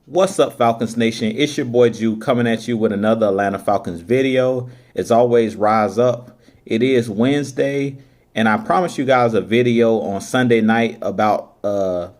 What's up, Falcons Nation? It's your boy Jew coming at you with another Atlanta Falcons video. As always, rise up. It is Wednesday, and I promised you guys a video on Sunday night about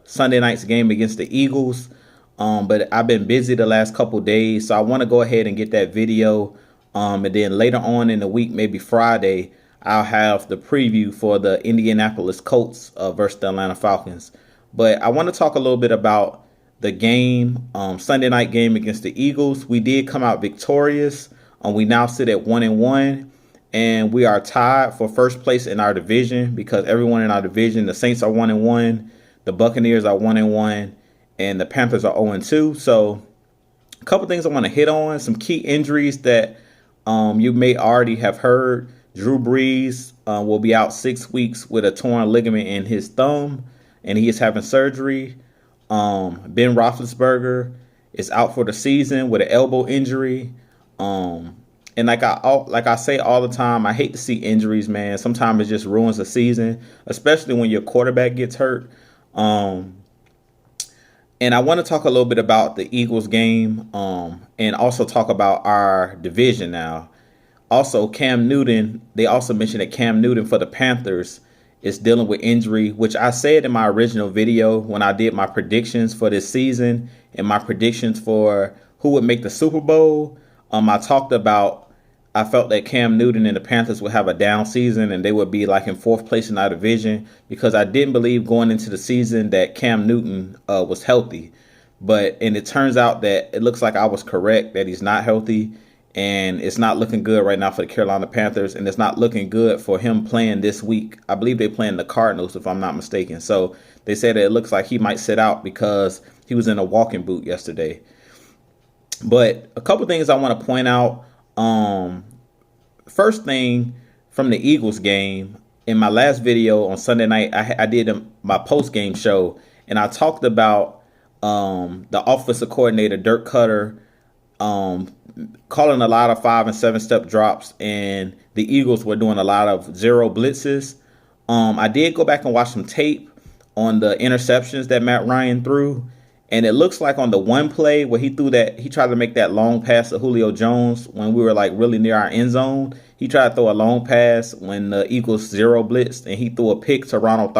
Sunday night's game against the Eagles. But I've been busy the last couple days, so I want to go ahead and get that video. And then later on in the week, maybe Friday, I'll have the preview for the Indianapolis Colts versus the Atlanta Falcons. But I want to talk a little bit about the game, Sunday night game against the Eagles. We did come out victorious. We now sit at 1-1, and we are tied for first place in our division because everyone in our division, the Saints are 1-1, the Buccaneers are 1-1, and the Panthers are 0-2. So a couple things I want to hit on, some key injuries that you may already have heard. Drew Brees will be out 6 weeks with a torn ligament in his thumb, and he is having surgery. Ben Roethlisberger is out for the season with an elbow injury. And like I say all the time, I hate to see injuries, man. Sometimes it just ruins the season, especially when your quarterback gets hurt. And I want to talk a little bit about the Eagles game, and also talk about our division now. Also, Cam Newton, they also mentioned that Cam Newton for the Panthers is dealing with injury, which I said in my original video when I did my predictions for this season and my predictions for who would make the Super Bowl. I talked about, I felt that Cam Newton and the Panthers would have a down season and they would be like in fourth place in our division because I didn't believe going into the season that Cam Newton was healthy. And it turns out that it looks like I was correct, that he's not healthy. And it's not looking good right now for the Carolina Panthers, and it's not looking good for him playing this week. I believe they're playing the Cardinals, if I'm not mistaken. So they said that it looks like he might sit out because he was in a walking boot yesterday. But a couple things I want to point out. First thing from the Eagles game, in my last video on Sunday night, I did my post-game show, and I talked about the offensive coordinator, Dirk Cutter, calling a lot of 5- and 7-step drops, and the Eagles were doing a lot of zero blitzes. I did go back and watch some tape on the interceptions that Matt Ryan threw, and it looks like on the one play where he threw that, he tried to make that long pass to Julio Jones when we were like really near our end zone. He tried to throw a long pass when the Eagles zero blitzed, and he threw a pick to Ronald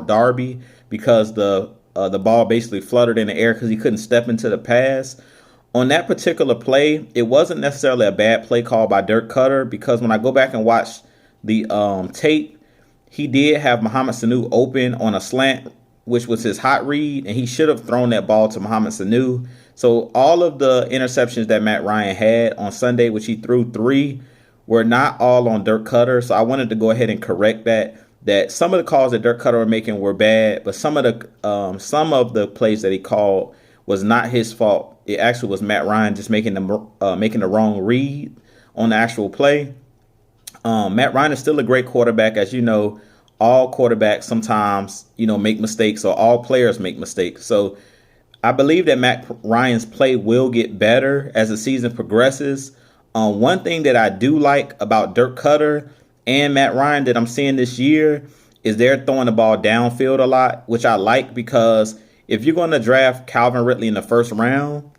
Darby because the ball basically fluttered in the air because he couldn't step into the pass. On that particular play, it wasn't necessarily a bad play call by Dirk Cutter because when I go back and watch the tape, he did have Mohamed Sanu open on a slant, which was his hot read, and he should have thrown that ball to Mohamed Sanu. So all of the interceptions that Matt Ryan had on Sunday, which he threw 3, were not all on Dirk Cutter. So I wanted to go ahead and correct that some of the calls that Dirk Cutter were making were bad, but some of the plays that he called was not his fault. It actually was Matt Ryan just making the wrong read on the actual play. Matt Ryan is still a great quarterback. As you know, all quarterbacks sometimes, make mistakes, or all players make mistakes. So I believe that Matt Ryan's play will get better as the season progresses. One thing that I do like about Dirk Cutter and Matt Ryan that I'm seeing this year is they're throwing the ball downfield a lot, which I like because if you're going to draft Calvin Ridley in the first round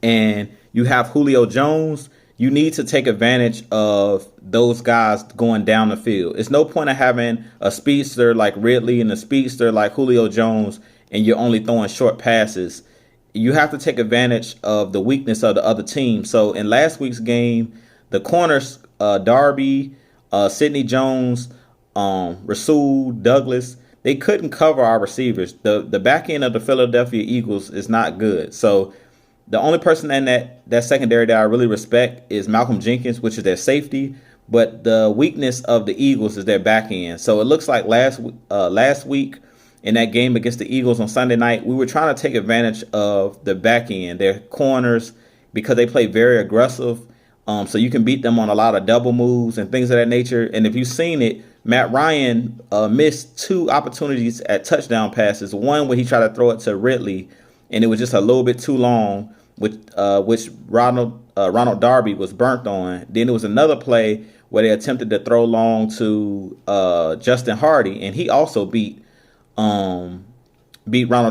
and you have Julio Jones, you need to take advantage of those guys going down the field. It's no point of having a speedster like Ridley and a speedster like Julio Jones and you're only throwing short passes. You have to take advantage of the weakness of the other team. So in last week's game, the corners, Darby, Sidney Jones, Rasul, Douglas, they couldn't cover our receivers. The back end of the Philadelphia Eagles is not good. So the only person in that secondary that I really respect is Malcolm Jenkins, which is their safety. But the weakness of the Eagles is their back end. So it looks like last week in that game against the Eagles on Sunday night, we were trying to take advantage of the back end, their corners, because they play very aggressive. So you can beat them on a lot of double moves and things of that nature. And if you've seen it, Matt Ryan missed 2 opportunities at touchdown passes. One where he tried to throw it to Ridley, and it was just a little bit too long, which Ronald Darby was burnt on. Then there was another play where they attempted to throw long to Justin Hardy, and he also beat Ronald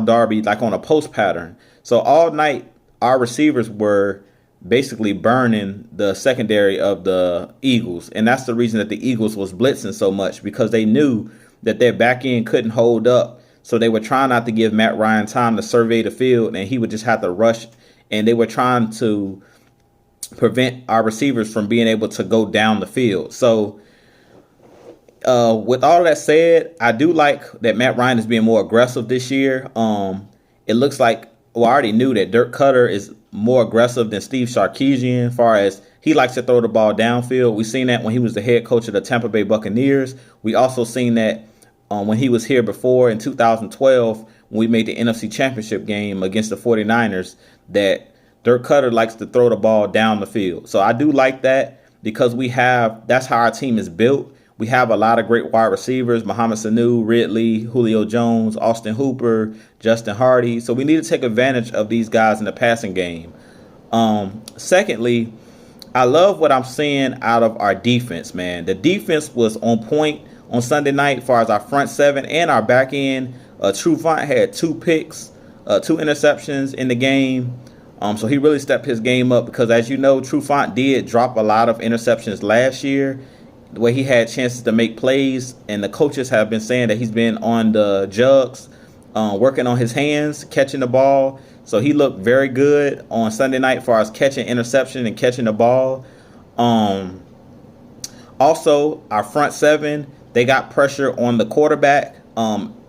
Darby like on a post pattern. So all night, our receivers were basically burning the secondary of the Eagles. And that's the reason that the Eagles was blitzing so much, because they knew that their back end couldn't hold up. So they were trying not to give Matt Ryan time to survey the field, and he would just have to rush. And they were trying to prevent our receivers from being able to go down the field. So with all of that said, I do like that Matt Ryan is being more aggressive this year. It looks like, well, I already knew that Dirk Cutter is more aggressive than Steve Sarkisian as far as he likes to throw the ball downfield. We've seen that when he was the head coach of the Tampa Bay Buccaneers. We also seen that when he was here before in 2012, when we made the NFC Championship game against the 49ers, that Dirk Cutter likes to throw the ball down the field. So I do like that, because that's how our team is built. We have a lot of great wide receivers: Mohamed Sanu, Ridley, Julio Jones, Austin Hooper, Justin Hardy. So we need to take advantage of these guys in the passing game. Secondly, I love what I'm seeing out of our defense, man. The defense was on point on Sunday night as far as our front seven and our back end. Trufant had 2 picks, 2 interceptions in the game. So he really stepped his game up, because, as you know, Trufant did drop a lot of interceptions last year, where he had chances to make plays, and the coaches have been saying that he's been on the jugs, working on his hands, catching the ball. So he looked very good on Sunday night as far as catching interception and catching the ball. Also, our front seven, they got pressure on the quarterback.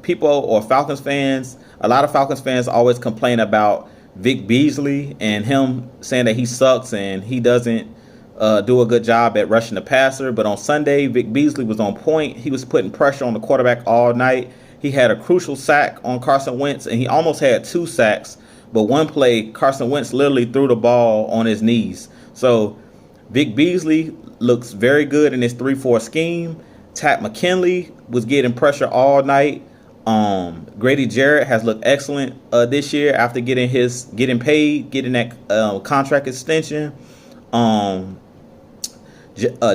People or Falcons fans, a lot of Falcons fans always complain about Vic Beasley and him saying that he sucks and he doesn't do a good job at rushing the passer. But on Sunday, Vic Beasley was on point. He was putting pressure on the quarterback all night. He had a crucial sack on Carson Wentz, and he almost had 2 sacks. But one play, Carson Wentz literally threw the ball on his knees. So Vic Beasley looks very good in his 3-4 scheme. Pat McKinley was getting pressure all night. Grady Jarrett has looked excellent this year after getting that contract extension.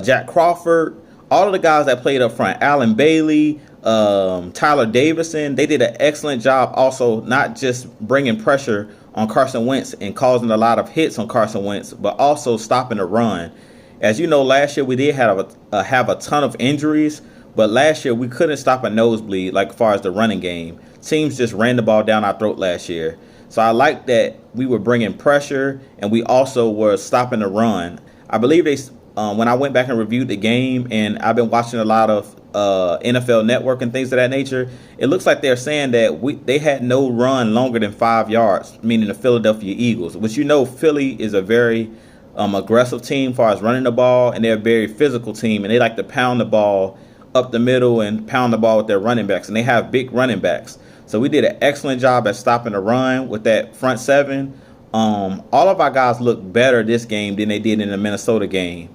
Jack Crawford, all of the guys that played up front, Allen Bailey, Tyler Davison, they did an excellent job also, not just bringing pressure on Carson Wentz and causing a lot of hits on Carson Wentz, but also stopping the run. As you know, last year we did have a ton of injuries, but last year we couldn't stop a nosebleed like as far as the running game. Teams just ran the ball down our throat last year. So I like that we were bringing pressure and we also were stopping the run. I believe when I went back and reviewed the game, and I've been watching a lot of NFL Network and things of that nature, it looks like they're saying that they had no run longer than 5 yards, meaning the Philadelphia Eagles, which, you know, Philly is a very aggressive team as far as running the ball, and they're a very physical team, and they like to pound the ball up the middle and pound the ball with their running backs, and they have big running backs. So we did an excellent job at stopping the run with that front seven. All of our guys look better this game than they did in the Minnesota game.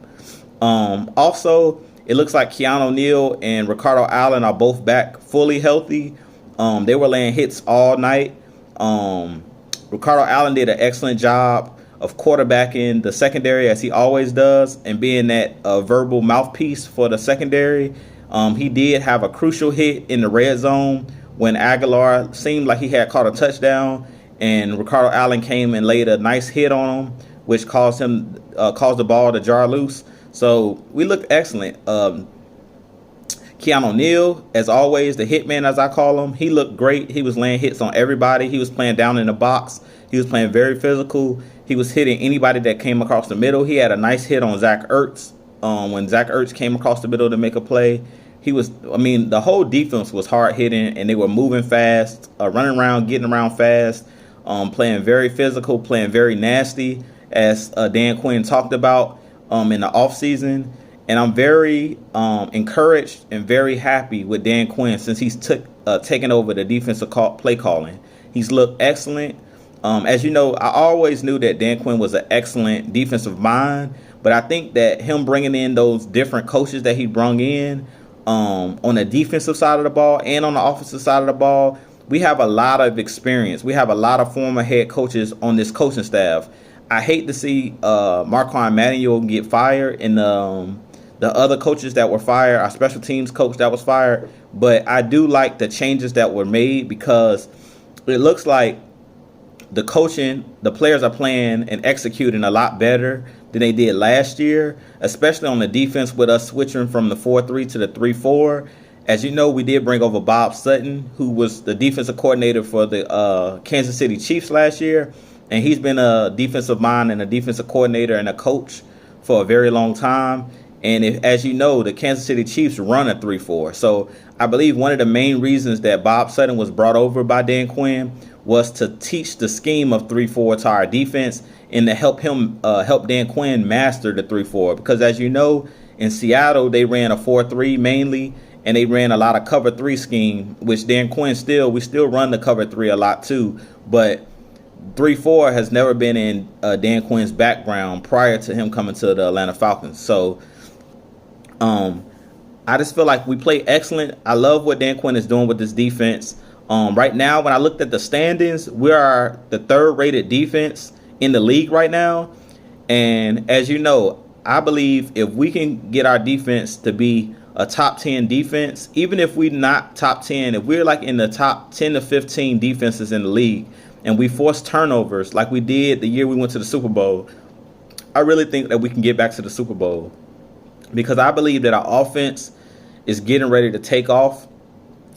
Also, it looks like Keanu Neal and Ricardo Allen are both back fully healthy. They were laying hits all night. Ricardo Allen did an excellent job of quarterbacking the secondary, as he always does, and being that verbal mouthpiece for the secondary. He did have a crucial hit in the red zone when Aguilar seemed like he had caught a touchdown, and Ricardo Allen came and laid a nice hit on him, which caused the ball to jar loose. So we looked excellent. Keanu Neal, as always, the hitman as I call him, he looked great. He was laying hits on everybody. He was playing down in the box. He was playing very physical. He was hitting anybody that came across the middle. He had a nice hit on Zach Ertz when Zach Ertz came across the middle to make a play. The whole defense was hard hitting, and they were moving fast, running around, getting around fast, playing very physical, playing very nasty, as Dan Quinn talked about in the offseason. And I'm very encouraged and very happy with Dan Quinn since he's taken over the defensive play calling. He's looked excellent. As you know, I always knew that Dan Quinn was an excellent defensive mind, but I think that him bringing in those different coaches that he brought in on the defensive side of the ball and on the offensive side of the ball, we have a lot of experience. We have a lot of former head coaches on this coaching staff. I hate to see Marquand Manuel get fired and the other coaches that were fired, our special teams coach that was fired, but I do like the changes that were made because it looks like the coaching, the players are playing and executing a lot better than they did last year, especially on the defense with us switching from the 4-3 to the 3-4. As you know, we did bring over Bob Sutton, who was the defensive coordinator for the Kansas City Chiefs last year. And he's been a defensive mind and a defensive coordinator and a coach for a very long time. And as you know, the Kansas City Chiefs run a 3-4. So I believe one of the main reasons that Bob Sutton was brought over by Dan Quinn was to teach the scheme of 3-4 to our defense and to help Dan Quinn master the 3-4. Because as you know, in Seattle, they ran a 4-3 mainly, and they ran a lot of cover 3 scheme, which Dan Quinn we still run the cover 3 a lot too. But 3-4 has never been in Dan Quinn's background prior to him coming to the Atlanta Falcons. So I just feel like we play excellent. I love what Dan Quinn is doing with this defense. Right now, when I looked at the standings, we are the 3rd rated defense in the league right now. And as you know, I believe if we can get our defense to be a top 10 defense, even if we're not top 10, if we're like in the top 10 to 15 defenses in the league, and we force turnovers like we did the year we went to the Super Bowl, I really think that we can get back to the Super Bowl, because I believe that our offense is getting ready to take off.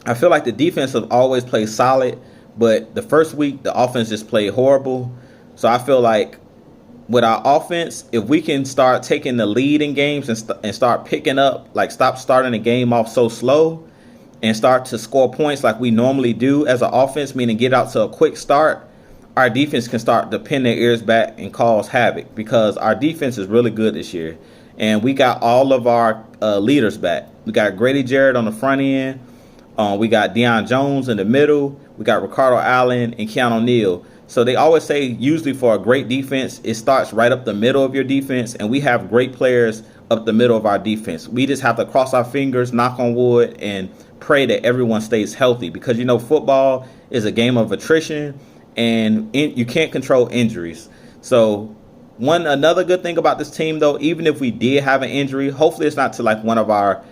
I feel like the defense have always played solid, but the first week the offense just played horrible. So I feel like with our offense, if we can start taking the lead in games and start picking up, like stop starting the game off so slow and start to score points like we normally do as an offense, meaning get out to a quick start, our defense can start to pin their ears back and cause havoc, because our defense is really good this year. And we got all of our leaders back. We got Grady Jarrett on the front end. We got Deion Jones in the middle. We got Ricardo Allen and Keanu Neal. So they always say usually for a great defense, it starts right up the middle of your defense. And we have great players up the middle of our defense. We just have to cross our fingers, knock on wood, and pray that everyone stays healthy, because you know football is a game of attrition and you can't control injuries. So another good thing about this team, though, even if we did have an injury, hopefully it's not to like one of our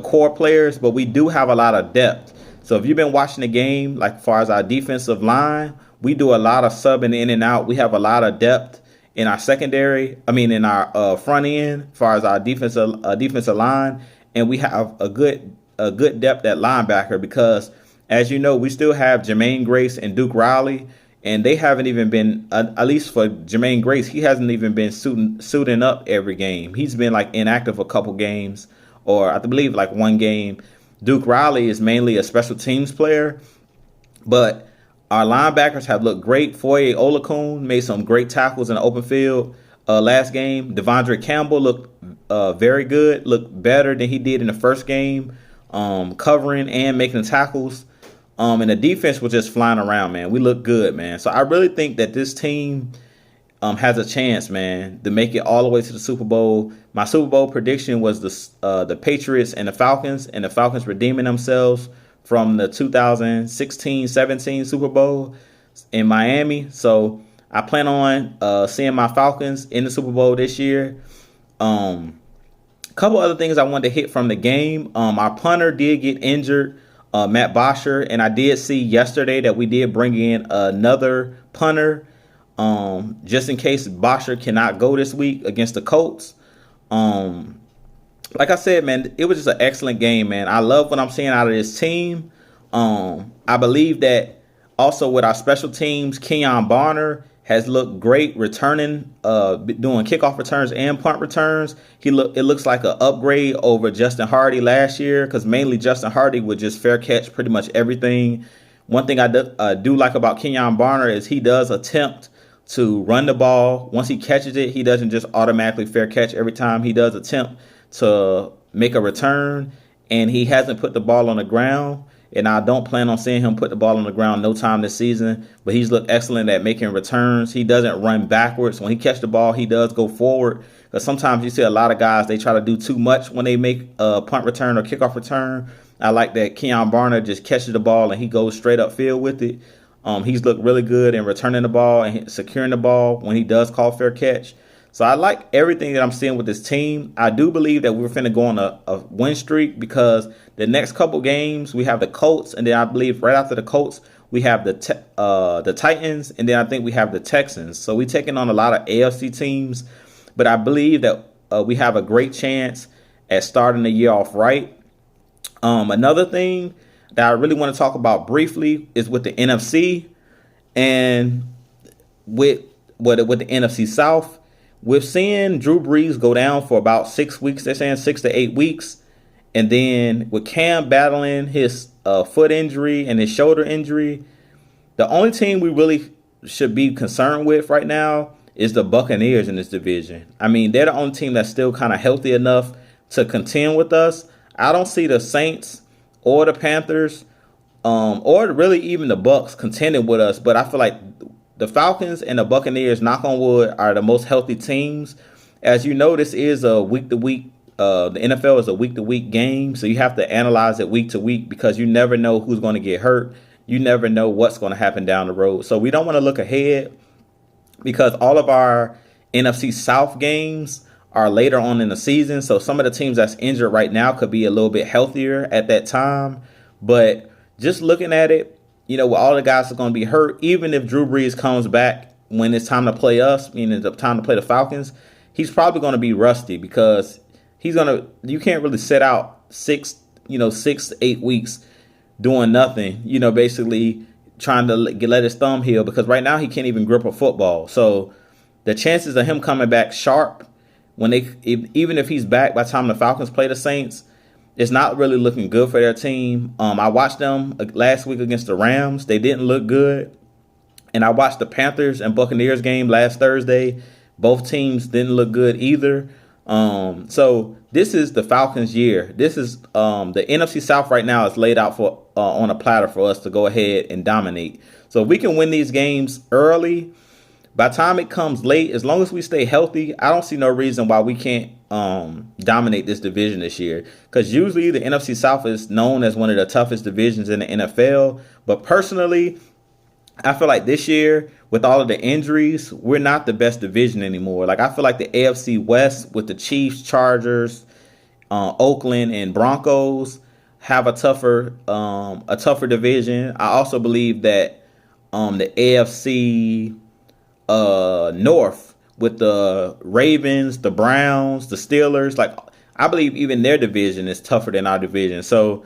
core players, but we do have a lot of depth. So if you've been watching the game, like as far as our defensive line, we do a lot of subbing in and out. We have a lot of depth in our in our front end as far as our defensive line, and we have a good depth at linebacker, because as you know, we still have Jermaine Grace and Duke Riley, and they haven't even been, at least for Jermaine Grace, he hasn't even been suiting up every game. He's been like inactive a couple games, or I believe like one game. Duke Riley is mainly a special teams player, but our linebackers have looked great. Foye Olakun made some great tackles in the open field last game. Devondre Campbell looked very good, looked better than he did in the first game, covering and making the tackles. And the defense was just flying around, man. We look good, man. So I really think that this team has a chance, man, to make it all the way to the Super Bowl. My Super Bowl prediction was the Patriots and the Falcons redeeming themselves from the 2016-17 Super Bowl in Miami. So I plan on seeing my Falcons in the Super Bowl this year. A couple other things I wanted to hit from the game. Our punter did get injured, Matt Bosher, and I did see yesterday that we did bring in another punter just in case Bosher cannot go this week against the Colts. Like I said, man, it was just an excellent game, man. I love what I'm seeing out of this team. I believe that also with our special teams, Kenyon Barner has looked great returning, doing kickoff returns and punt returns. It looks like an upgrade over Justin Hardy last year, because mainly Justin Hardy would just fair catch pretty much everything. One thing I do like about Kenyon Barner is he does attempt to run the ball. Once he catches it, he doesn't just automatically fair catch every time. He does attempt to make a return, and he hasn't put the ball on the ground. And I don't plan on seeing him put the ball on the ground no time this season. But he's looked excellent at making returns. He doesn't run backwards. When he catches the ball, he does go forward. Because sometimes you see a lot of guys, they try to do too much when they make a punt return or kickoff return. I like that Kenyon Barner just catches the ball and he goes straight upfield with it. He's looked really good in returning the ball and securing the ball when he does call fair catch. So I like everything that I'm seeing with this team. I do believe that we're finna go on a win streak because the next couple games we have the Colts, and then I believe right after the Colts we have the Titans, and then I think we have the Texans. So we taking on a lot of AFC teams, but I believe that we have a great chance at starting the year off right. Another thing that I really want to talk about briefly is with the NFC and with the NFC South. We're seeing Drew Brees go down for about 6 weeks. They're saying 6 to 8 weeks. And then with Cam battling his foot injury and his shoulder injury, the only team we really should be concerned with right now is the Buccaneers in this division. I mean, they're the only team that's still kind of healthy enough to contend with us. I don't see the Saints or the Panthers or really even the Bucs contending with us. But I feel like the Falcons and the Buccaneers, knock on wood, are the most healthy teams. As you know, this is a week-to-week. The NFL is a week-to-week game, so you have to analyze it week to week because you never know who's going to get hurt. You never know what's going to happen down the road. So we don't want to look ahead because all of our NFC South games are later on in the season. So some of the teams that's injured right now could be a little bit healthier at that time. But just looking at it, you know, all the guys are going to be hurt. Even if Drew Brees comes back when it's time to play us, meaning the time to play the Falcons, he's probably going to be rusty because you can't really sit out 6 to 8 weeks doing nothing, basically trying to let his thumb heal because right now he can't even grip a football. So the chances of him coming back sharp even if he's back by the time the Falcons play the Saints, it's not really looking good for their team. I watched them last week against the Rams. They didn't look good. And I watched the Panthers and Buccaneers game last Thursday. Both teams didn't look good either. So this is the Falcons' year. This is the NFC South right now is laid out for on a platter for us to go ahead and dominate. So if we can win these games early, by the time it comes late, as long as we stay healthy, I don't see no reason why we can't dominate this division this year. Because usually the NFC South is known as one of the toughest divisions in the NFL. But personally, I feel like this year, with all of the injuries, we're not the best division anymore. Like, I feel like the AFC West with the Chiefs, Chargers, Oakland, and Broncos have a tougher division. I also believe that the AFC North with the Ravens, the Browns, the Steelers, like, I believe even their division is tougher than our division. So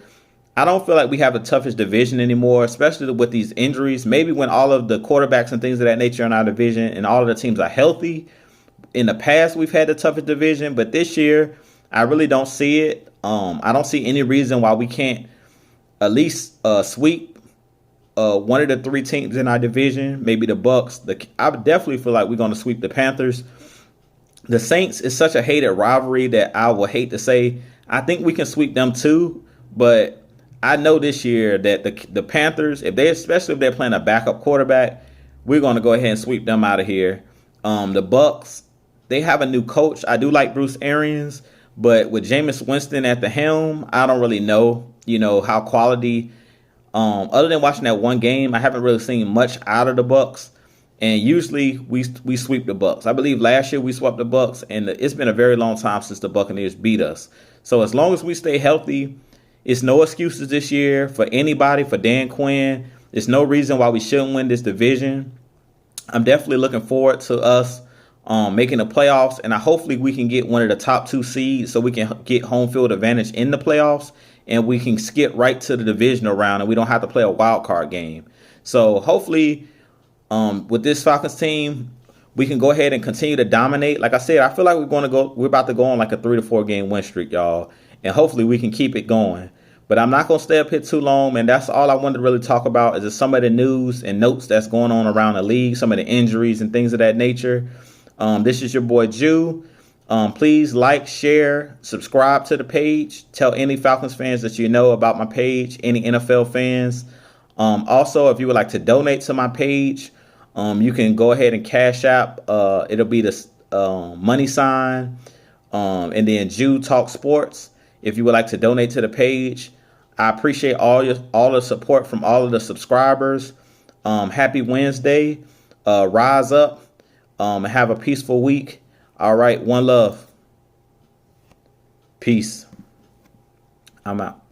I don't feel like we have the toughest division anymore, especially with these injuries. Maybe when all of the quarterbacks and things of that nature in our division and all of the teams are healthy. In the past, we've had the toughest division, but this year, I really don't see it. I don't see any reason why we can't at least sweep one of the 3 teams in our division, maybe the Bucs. I definitely feel like we're going to sweep the Panthers. The Saints is such a hated rivalry that I would hate to say. I think we can sweep them too, but I know this year that the Panthers, especially if they're playing a backup quarterback, we're going to go ahead and sweep them out of here. The Bucs, they have a new coach. I do like Bruce Arians, but with Jameis Winston at the helm, I don't really know, how quality. Other than watching that one game, I haven't really seen much out of the Bucs. And usually we sweep the Bucs. I believe last year we swept the Bucs, and it's been a very long time since the Buccaneers beat us. So as long as we stay healthy, it's no excuses this year for anybody, for Dan Quinn. There's no reason why we shouldn't win this division. I'm definitely looking forward to us making the playoffs, and hopefully we can get one of the top 2 seeds so we can get home field advantage in the playoffs, and we can skip right to the divisional round, and we don't have to play a wild card game. So hopefully with this Falcons team, we can go ahead and continue to dominate. Like I said, I feel like we're about to go on like a 3 to 4 game win streak, y'all, and hopefully we can keep it going. But I'm not going to stay up here too long, man. That's all I wanted to really talk about is just some of the news and notes that's going on around the league, some of the injuries and things of that nature. This is your boy, Jew. Please like, share, subscribe to the page. Tell any Falcons fans that you know about my page, any NFL fans. Also, if you would like to donate to my page, you can go ahead and Cash App. It'll be the money sign and then Jew Talk Sports. If you would like to donate to the page, I appreciate all the support from all of the subscribers. Happy Wednesday. Rise up and have a peaceful week. All right. One love. Peace. I'm out.